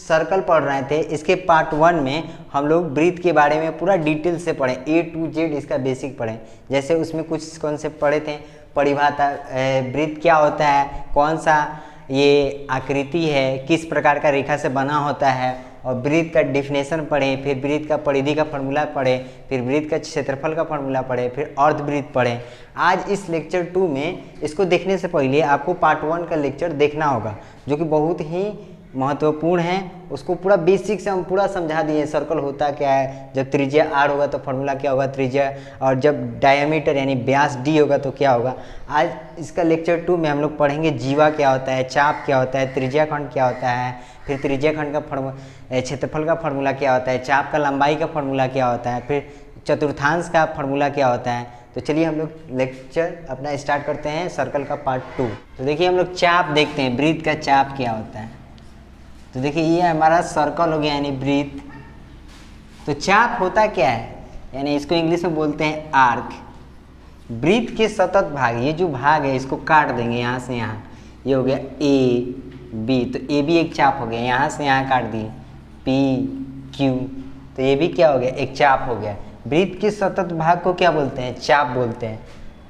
Circle पढ़ रहे थे, इसके पार्ट 1 में हम लोग ब्रीथ के बारे में पूरा डिटेल से पढ़े, A to Z इसका बेसिक पढ़े। जैसे उसमें कुछ कॉन्सेप्ट पढ़े थे, परिभाषा, ब्रीथ क्या होता है, कौन सा ये आकृति है, किस प्रकार का रेखा से बना होता है, और ब्रीथ का डिफिनेशन पढ़े, फिर ब्रीथ का परिधि का फॉर्मूला पढ़े, फिर ब्रीथ का क्षेत्रफल का फॉर्मूला पढ़े, फिर अर्ध ब्रीथ पढ़े। आज इस लेक्चर 2 में इसको देखने से पहले आपको पार्ट 1 का लेक्चर देखना होगा, जो कि बहुत ही महत्वपूर्ण है। उसको पूरा बेसिक से हम पूरा समझा दिए, सर्कल होता क्या है, जब त्रिज्या r होगा तो फॉर्मूला क्या होगा त्रिज्या, और जब डायमीटर यानी व्यास d होगा तो क्या होगा। आज इसका लेक्चर 2 में हम लोग पढ़ेंगे जीवा क्या होता है, चाप क्या होता है, त्रिज्या खंड क्या होता है, फिर त्रिज्या खंड का क्षेत्रफल का फॉर्मूला क्या होता है, चाप का लंबाई का फॉर्मूला क्या होता है, फिर चतुर्थांश का फॉर्मूला क्या होता है। तो चलिए हम लोग लेक्चर अपना स्टार्ट करते हैं सर्कल का पार्ट 2। तो देखिए हम लोग चाप देखते हैं, ब्रीथ का चाप क्या होता है। तो देखिए ये हमारा सर्कल हो गया यानी ब्रीथ। तो चाप होता क्या है, यानी इसको इंग्लिश में बोलते हैं आर्क। ब्रीथ के सतत भाग, ये जो भाग है इसको काट देंगे यहाँ से यहाँ, ये हो गया A B, तो A भी एक चाप हो गया, यहाँ से यहाँ काट दिए P Q, तो ये भी क्या हो गया, एक चाप हो गया। ब्रीथ के सतत भाग को क्या बोलते हैं, चाप बोलते हैं।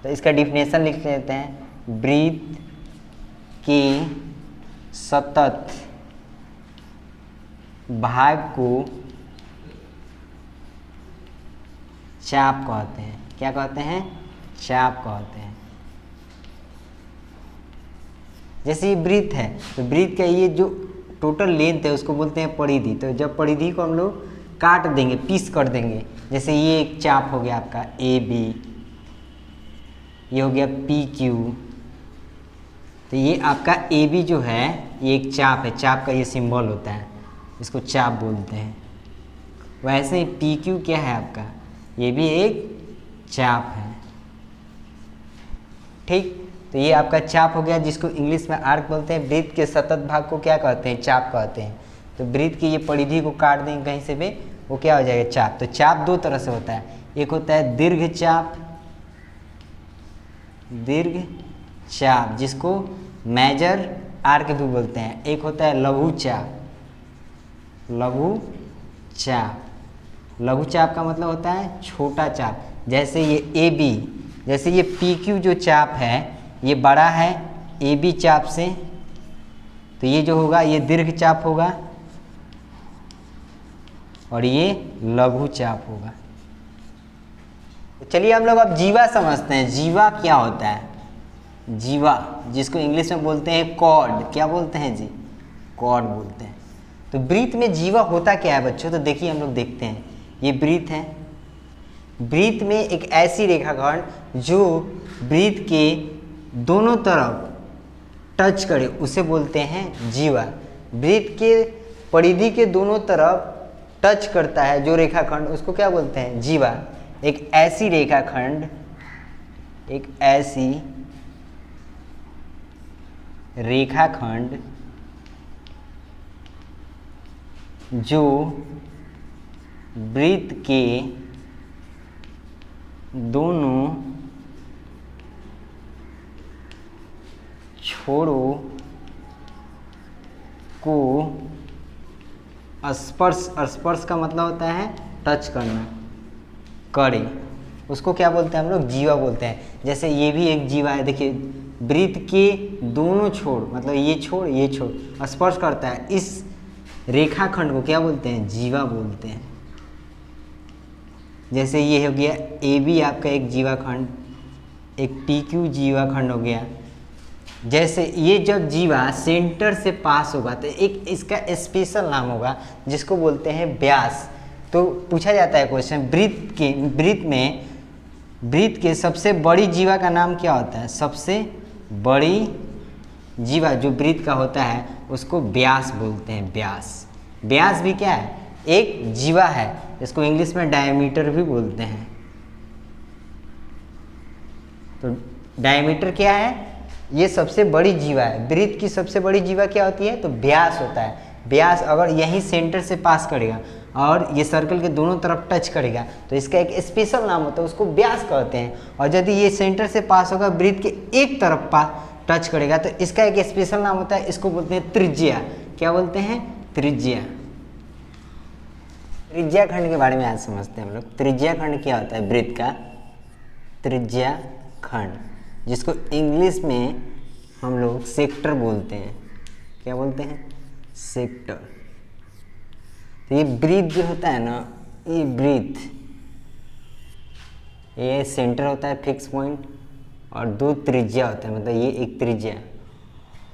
तो इसका डिफिनेशन लिख लेते हैं, ब्रीथ के सतत भाग को चाप कहते हैं। क्या कहते हैं, चाप कहते हैं। जैसे ये ब्रीथ है, तो ब्रीथ का ये जो टोटल लेंथ है उसको बोलते हैं परिधि। तो जब परिधि को हम लोग काट देंगे, पीस कर देंगे, जैसे ये एक चाप हो गया आपका AB, ये हो गया PQ, तो ये आपका AB जो है ये एक चाप है, चाप का ये सिंबल होता है, इसको चाप बोलते हैं। वैसे ही PQ क्या है आपका, ये भी एक चाप है, ठीक। तो ये आपका चाप हो गया, जिसको इंग्लिश में आर्क बोलते हैं। ब्रीथ के सतत भाग को क्या कहते हैं, चाप कहते हैं। तो ब्रीथ की ये परिधि को काट देंगे कहीं से भी, वो क्या हो जाएगा, चाप। तो चाप दो तरह से होता है, एक होता है दीर्घ चाप, दीर्घ चाप जिसको मेजर आर्क भी बोलते हैं, एक होता है लघु चाप, लघु चाप। लघु चाप का मतलब होता है छोटा चाप। जैसे ये AB, जैसे ये PQ जो चाप है ये बड़ा है AB चाप से, तो ये जो होगा ये दीर्घ चाप होगा और ये लघु चाप होगा। तो चलिए हम लोग अब जीवा समझते हैं। जीवा क्या होता है, जीवा जिसको इंग्लिश में बोलते हैं कॉर्ड, क्या बोलते हैं जी, कॉर्ड बोलते हैं। तो ब्रीथ में जीवा होता क्या है बच्चों, तो देखिए हम लोग देखते हैं, ये ब्रीथ है। ब्रीथ में एक ऐसी रेखाखंड जो ब्रीथ के दोनों तरफ टच करे उसे बोलते हैं जीवा। ब्रीथ के परिधि के दोनों तरफ टच करता है जो रेखाखंड, उसको क्या बोलते हैं, जीवा। एक ऐसी रेखाखंड, एक ऐसी रेखाखंड जो ब्रीथ के दोनों छोरों को स्पर्श, स्पर्श का मतलब होता है टच करना, करे, उसको क्या बोलते हैं हम लोग, जीवा बोलते हैं। जैसे ये भी एक जीवा है, देखिए ब्रीथ के दोनों छोर, मतलब ये छोर ये छोर स्पर्श करता है, इस रेखाखंड को क्या बोलते हैं, जीवा बोलते हैं। जैसे ये हो गया AB आपका एक जीवाखंड, एक PQ जीवाखंड हो गया। जैसे ये जब जीवा सेंटर से पास होगा तो एक इसका स्पेशल नाम होगा जिसको बोलते हैं व्यास। तो पूछा जाता है क्वेश्चन, ब्रीथ के सबसे बड़ी जीवा का नाम क्या होता है, सबसे बड़ी जीवा जो ब्रीथ का होता है उसको व्यास बोलते हैं, व्यास। व्यास भी क्या है, एक जीवा है, इसको इंग्लिश में डायमीटर भी बोलते हैं। तो डायमीटर क्या है, ये सबसे बड़ी जीवा है। ब्रीथ की सबसे बड़ी जीवा क्या होती है, तो व्यास होता है। व्यास अगर यहीं सेंटर से पास करेगा और ये सर्कल के दोनों तरफ टच करेगा तो इसका एक स्पेशल नाम होता है, उसको व्यास कहते हैं। और यदि ये सेंटर से पास होगा, ब्रीथ के एक तरफ टच करेगा तो इसका एक स्पेशल नाम होता है, इसको बोलते हैं त्रिज्या। क्या बोलते हैं, त्रिज्या। त्रिज्या खंड के बारे में आज समझते हैं हम लोग। त्रिज्या खंड क्या होता है? वृत्त का त्रिज्या खंड, जिसको इंग्लिश में हम लोग सेक्टर बोलते हैं। क्या बोलते हैं? सेक्टर। तो ये वृत्त जो होता है ना, ये वृत्त, ये सेंटर होता है फिक्स पॉइंट, और दो त्रिज्या होता है, मतलब ये एक त्रिज्या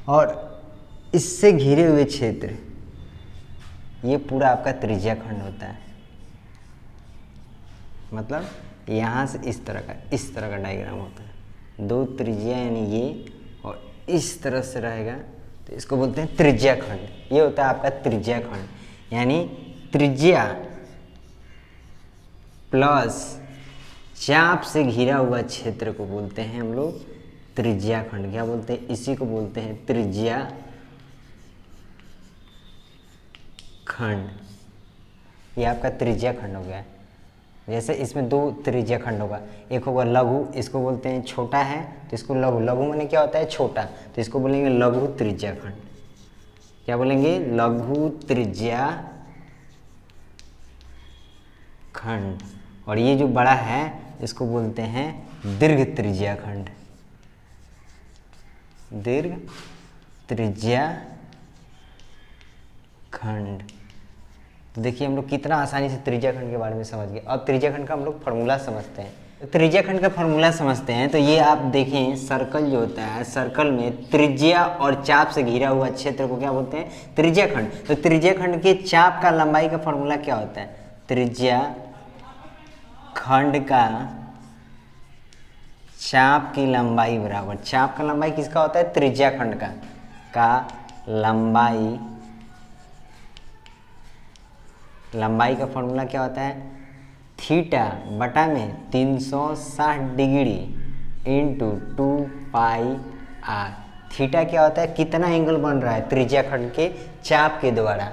और इससे घिरे हुए क्षेत्र, ये पूरा आपका त्रिज्या खंड होता है। मतलब यहाँ से इस तरह का डायग्राम होता है। दो त्रिज्या यानी ये, और इस तरह से रहेगा तो इसको बोलते हैं त्रिज्या खंड। ये होता है आपका त्रिज्या खंड, यानी त्रिज्या प्लस चाप से घिरा हुआ क्षेत्र को बोलते हैं हम लोग त्रिज्या खंड। क्या बोलते हैं? इसी को बोलते हैं त्रिज्या खंड। ये आपका त्रिज्या खंड हो गया। जैसे इसमें दो त्रिज्या खंड होगा, एक होगा लघु, इसको बोलते हैं छोटा है तो इसको लघु। लघु माने क्या होता है? छोटा, तो इसको बोलेंगे लघु त्रिज्या खंड। क्या बोलेंगे? लघु त्रिज्या खंड। और ये जो बड़ा है इसको बोलते हैं दीर्घ त्रिज्या खंड। दीर्घ त्रिज्या खंड। तो देखिए हम लोग कितना आसानी से त्रिज्या खंड के बारे में समझ गए। अब त्रिज्या खंड का हम लोग फार्मूला समझते हैं। तो त्रिज्या खंड का फार्मूला समझते हैं तो ये आप देखें, सर्कल जो होता है, सर्कल में त्रिज्या और चाप से घिरा हुआ क्षेत्र को क्या बोलते हैं? त्रिज्या खंड। तो त्रिज्या खंड के चाप का लंबाई का फार्मूला क्या होता है? त्रिज्या खंड का चाप की लंबाई बराबर, चाप का लंबाई किसका होता है? त्रिज्या खंड का लंबाई का फॉर्मूला क्या होता है? थीटा बटा में 360 degree into 2 pi R. Theta क्या होता है? कितना एंगल बन रहा है त्रिज्या खंड के चाप के द्वारा।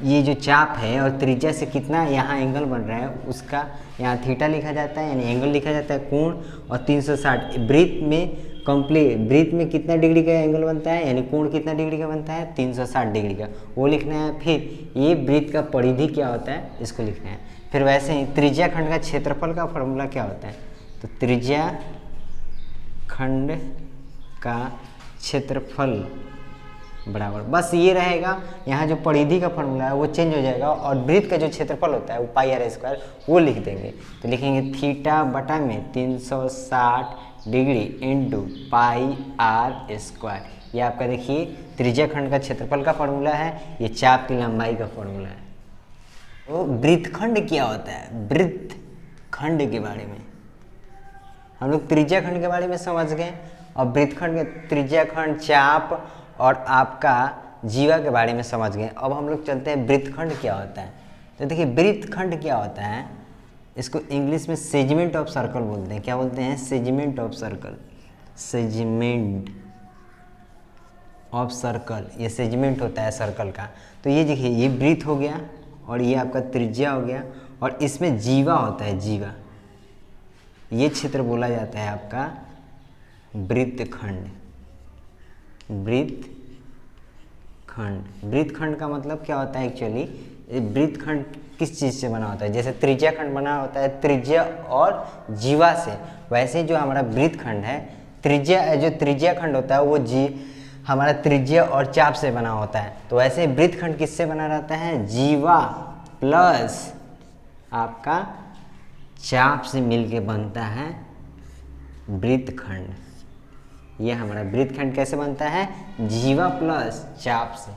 ये जो चाप है और त्रिज्या से कितना यहाँ एंगल बन रहा है उसका यहाँ थीटा लिखा जाता है, यानी एंगल लिखा जाता है कोण। और 360 वृत्त में कंप्लीट, वृत्त में कितना डिग्री का एंगल बनता है, यानी कोण कितना डिग्री का बनता है? 360 डिग्री का, वो लिखना है। फिर ये वृत्त का परिधि क्या होता है, इसको लिखना है। फिर वैसे ही त्रिज्या खंड का क्षेत्रफल का फॉर्मूला क्या होता है? तो त्रिज्या खंड का क्षेत्रफल बराबर, बस ये रहेगा। यहाँ जो परिधि का फॉर्मूला है वो चेंज हो जाएगा, और वृत्त का जो क्षेत्रफल होता है वो पाई आर स्क्वायर, वो लिख देंगे। तो लिखेंगे थीटा बटा में 360 degree into pi R square. ये आपका देखिए त्रिज्या खंड का क्षेत्रफल का फॉर्मूला है, ये चाप की लंबाई का फॉर्मूला है। तो वृत्तखंड क्या होता है? वृत्त खंड के बारे में हम लोग त्रिज्या खंड के बारे में समझ गए, और वृत्तखंड के त्रिज्या खंड, चाप और आपका जीवा के बारे में समझ गए। अब हम लोग चलते हैं वृत्तखंड क्या होता है। तो देखिए वृत्तखंड क्या होता है, इसको इंग्लिश में सेगमेंट ऑफ सर्कल बोलते हैं। क्या बोलते हैं? Segment of circle. Segment of circle, ये सेगमेंट होता है सर्कल का। तो ये देखिए ये वृत्त हो गया और ये आपका त्रिज्या हो गया, और इसमें जीवा होता है। जीवा, ये क्षेत्र बोला जाता है आपका वृत्तखंड। वृत्तखंड का मतलब क्या होता है? एक्चुअली वृत्तखंड किस चीज़ से बना होता है? जैसे त्रिज्या खंड बना होता है त्रिज्या और जीवा से, वैसे जो हमारा वृत्तखंड है, जो त्रिज्या खंड होता है वो हमारा त्रिज्या और चाप से बना होता है। तो वैसे वृत्तखंड किससे बना रहता है? जीवा प्लस आपका चाप से मिलके बनता है वृत्तखंड। ये हमारा वृत्तखंड कैसे बनता है? जीवा प्लस चाप से।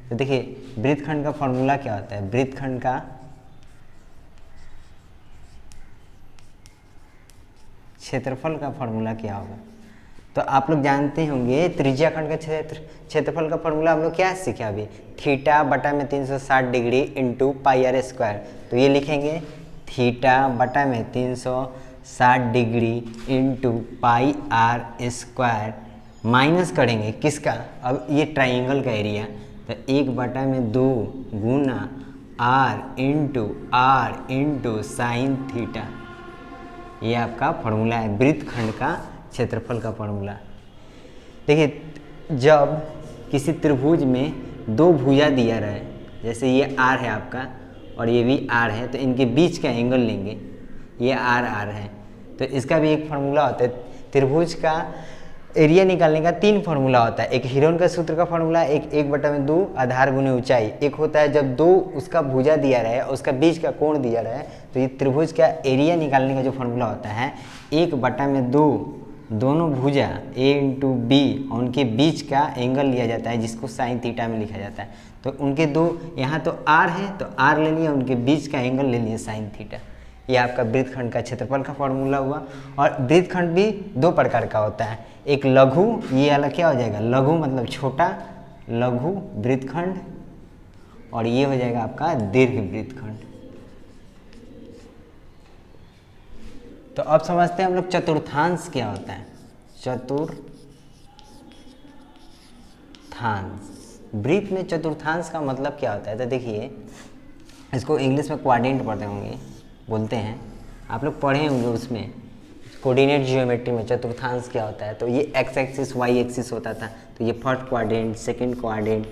तो देखिए वृत्तखंड का फॉर्मूला क्या होता है? वृत्तखंड का क्षेत्रफल का फॉर्मूला क्या होगा? तो आप लोग जानते होंगे त्रिज्या खंड का क्षेत्रफल का फॉर्मूला हम लोग क्या सीखे अभी? थीटा बटा में 360 degree into pi R square. तो ये लिखेंगे थीटा बटा में 360 degree into pi R square, minus करेंगे किसका? अब ये ट्राइंगल का एरिया, तो 1/2 गुना आर इंटू साइन थीटा। ये आपका फॉर्मूला है वृत्तखंड का क्षेत्रफल का फॉर्मूला। देखिए जब किसी त्रिभुज में दो भुजा दिया रहे, जैसे ये आर है आपका और ये भी आर है, तो इनके बीच का एंगल लेंगे, ये आर आर है, तो इसका भी एक फार्मूला होता है। त्रिभुज का एरिया निकालने का 3 फार्मूला होता है। एक हीरोन का सूत्र का फार्मूला, एक 1/2 आधार गुने ऊंचाई, एक होता है जब 2 उसका भुजा दिया रहे और उसका बीच का कोण दिया रहे। तो ये त्रिभुज का एरिया निकालने का जो फार्मूला होता है 1/2 दोनों भुजा a × b और उनके बीच का एंगल लिया जाता है जिसको साइन थीटा में लिखा जाता है। तो उनके दो यहाँ तो r है तो r ले लिया, उनके बीच का एंगल ले लिया साइन थीटा। ये आपका वृत्तखंड का क्षेत्रफल का फॉर्मूला हुआ। और वृत्तखंड भी 2 प्रकार का होता है, एक लघु, ये वाला क्या हो जाएगा लघु मतलब छोटा लघु वृत्तखंड, और ये हो जाएगा आपका दीर्घ वृत्तखंड। तो अब समझते हैं हम लोग चतुर्थांश क्या होता है। चतुर्थांश, वृत्त में चतुर्थांश का मतलब क्या होता है, तो देखिए इसको इंग्लिश में क्वाड्रेंट पढ़ते होंगे, बोलते हैं आप लोग पढ़े होंगे उसमें कोऑर्डिनेट जियोमेट्री में चतुर्थांश क्या होता है। तो ये एक्स एक्सिस वाई एक्सिस होता था, तो ये फर्स्ट क्वाड्रेंट, सेकंड क्वाड्रेंट,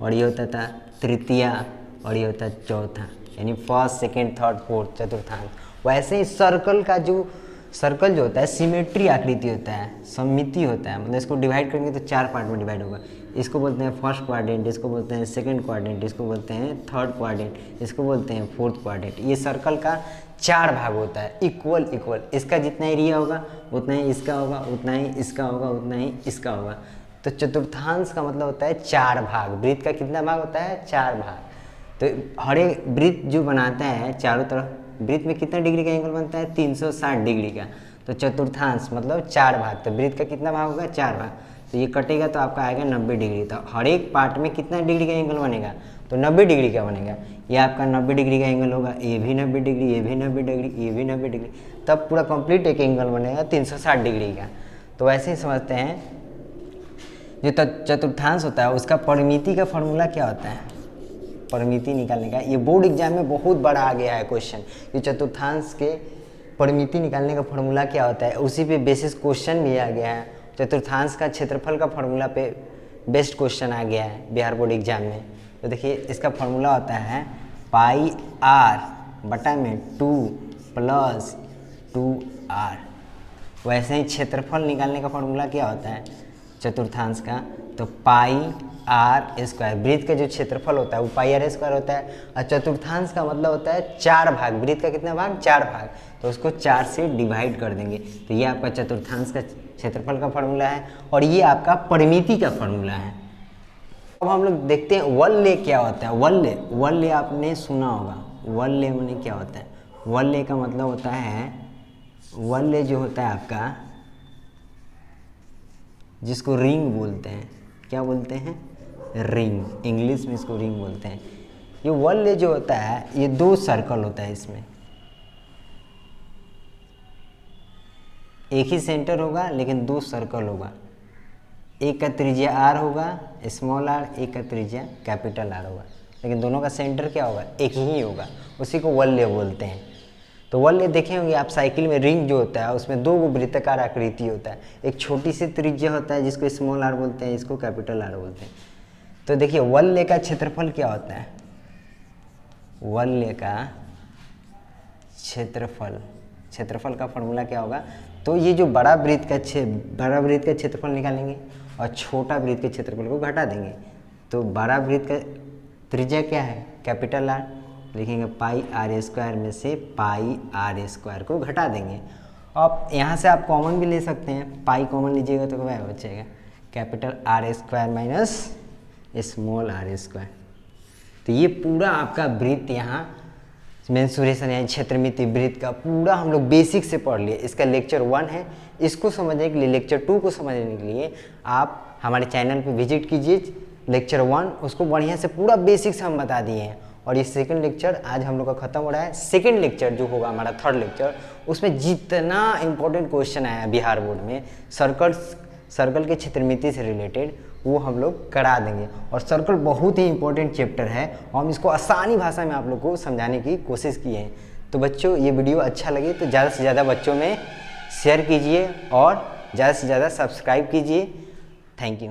और ये होता था तृतीया, और ये होता है चौथा, यानी फर्स्ट सेकंड थर्ड फोर्थ चतुर्थांश। वैसे ही सर्कल का जो सर्कल जो होता है सिमेट्री आकृति होता है, सममिति होता है, मतलब इसको डिवाइड करेंगे तो 4 पार्ट में डिवाइड होगा। इसको बोलते हैं फर्स्ट क्वाड्रेंट, इसको बोलते हैं सेकंड क्वाड्रेंट, इसको बोलते हैं थर्ड क्वाड्रेंट, इसको बोलते हैं फोर्थ क्वाड्रेंट। ये सर्कल का 4 भाग होता है, इक्वल इक्वल। इसका जितना एरिया होगा उतना ही इसका होगा, उतना ही इसका होगा, उतना ही इसका होगा। तो चतुर्थांश का मतलब होता है 4 भाग। वृत्त का कितना भाग होता है 4 भाग। तो हर एक वृत्त जो बनाता है चारों तरफ, वृत्त में कितना डिग्री का एंगल बनता है 360 डिग्री का। तो चतुर्थांश मतलब 4 भाग। तो वृत्त का कितना भाग होगा 4 भाग। तो ये कटेगा तो आपका आएगा 90 डिग्री। तो हर एक पार्ट में कितना डिग्री का एंगल बनेगा, तो 90 डिग्री का बनेगा। ये आपका 90 डिग्री का एंगल होगा, ये भी 90 डिग्री, ये भी 90 डिग्री, ये भी 90 डिग्री, तब पूरा कंप्लीट एक एंगल बनेगा 360 डिग्री का। तो वैसे ही समझते हैं जो चतुर्थांश होता है उसका परिमिति का फॉर्मूला क्या होता है, परिमिति निकालने का। ये बोर्ड एग्जाम में बहुत बड़ा आ गया है क्वेश्चन, ये चतुर्थांश के परिमिति निकालने का फॉर्मूला क्या होता है, उसी पे बेसिस क्वेश्चन भी आ गया है। चतुर्थांश का क्षेत्रफल का फॉर्मूला पे बेस्ट क्वेश्चन आ गया है बिहार बोर्ड एग्जाम में। तो देखिए इसका फॉर्मूला होता है पाई r बटा में 2 + 2r। वैसे ही क्षेत्रफल निकालने का फॉर्मूला क्या होता है चतुर्थांश का, तो पाई r स्क्वायर। वृत्त का जो क्षेत्रफल होता है वो पाई r स्क्वायर होता है, और चतुर्थांश का मतलब होता है 4 भाग। वृत्त का कितना भाग 4 भाग, तो उसको 4 से डिवाइड कर देंगे। तो ये आपका चतुर्थांश का क्षेत्रफल का फॉर्मूला है, और ये आपका परिमिति का फॉर्मूला है। अब हम लोग देखते हैं वलय क्या होता है। वलय आपने सुना होगा, वलय माने क्या होता है। वलय का मतलब होता है, वलय जो होता है आपका जिसको रिंग बोलते हैं, क्या बोलते हैं रिंग, इंग्लिश में इसको रिंग बोलते हैं। ये वलय जो होता है ये 2 सर्कल होता है, इसमें एक ही सेंटर होगा लेकिन 2 सर्कल होगा। एक का त्रिज्या r होगा स्मॉल r, एक का त्रिज्या कैपिटल R होगा, लेकिन दोनों का सेंटर क्या होगा एक ही होगा, उसी को वलय बोलते हैं। तो वलय देखे होंगे आप साइकिल में, रिंग जो होता है उसमें 2 वृत्ताकार आकृति होता है, एक छोटी सी त्रिज्या होता है जिसको स्मॉल r बोलते हैं, इसको कैपिटल R बोलते हैं। तो देखिए वलय का क्षेत्रफल क्या होता है, वलय का क्षेत्रफल का फॉर्मूला क्या होगा, तो ये जो बड़ा वृत्त का क्षेत्रफल निकालेंगे और छोटा वृत्त के क्षेत्रफल को घटा देंगे। तो बड़ा वृत्त का त्रिज्या क्या है कैपिटल R, लिखेंगे पाई r स्क्वायर में से पाई r स्क्वायर को घटा देंगे। अब यहाँ से आप कॉमन भी ले सकते हैं, पाई कॉमन लीजिएगा तो क्या बचेगा capital R square minus small r square. तो ये पूरा आपका वृत्त यहाँ मेंसुरेशन यानी क्षेत्रमिति वृत्त का पूरा हम लोग बेसिक से पढ़ लिए। इसका लेक्चर 1 है, इसको समझने के लिए लेक्चर 2 को समझने के लिए आप हमारे चैनल पे विजिट कीजिए। लेक्चर 1 उसको बढ़िया से पूरा बेसिक से हम बता दिए हैं, और ये सेकंड लेक्चर आज हम लोग का खत्म हो रहा है। सेकंड लेक्चर जो होगा हमारा थर्ड लेक्चर, उसमें जितना इंपॉर्टेंट क्वेश्चन आया बिहार बोर्ड में सर्कल के क्षेत्रमिति से रिलेटेड वो हम लोग करा देंगे। और सर्कल बहुत ही इंपॉर्टेंट चैप्टर है और हम इसको आसानी भाषा में आप लोग को समझाने की कोशिश किए हैं। तो बच्चों ये वीडियो अच्छा लगे तो ज़्यादा से ज़्यादा बच्चों में शेयर कीजिए और ज़्यादा से ज़्यादा सब्सक्राइब कीजिए। Thank you.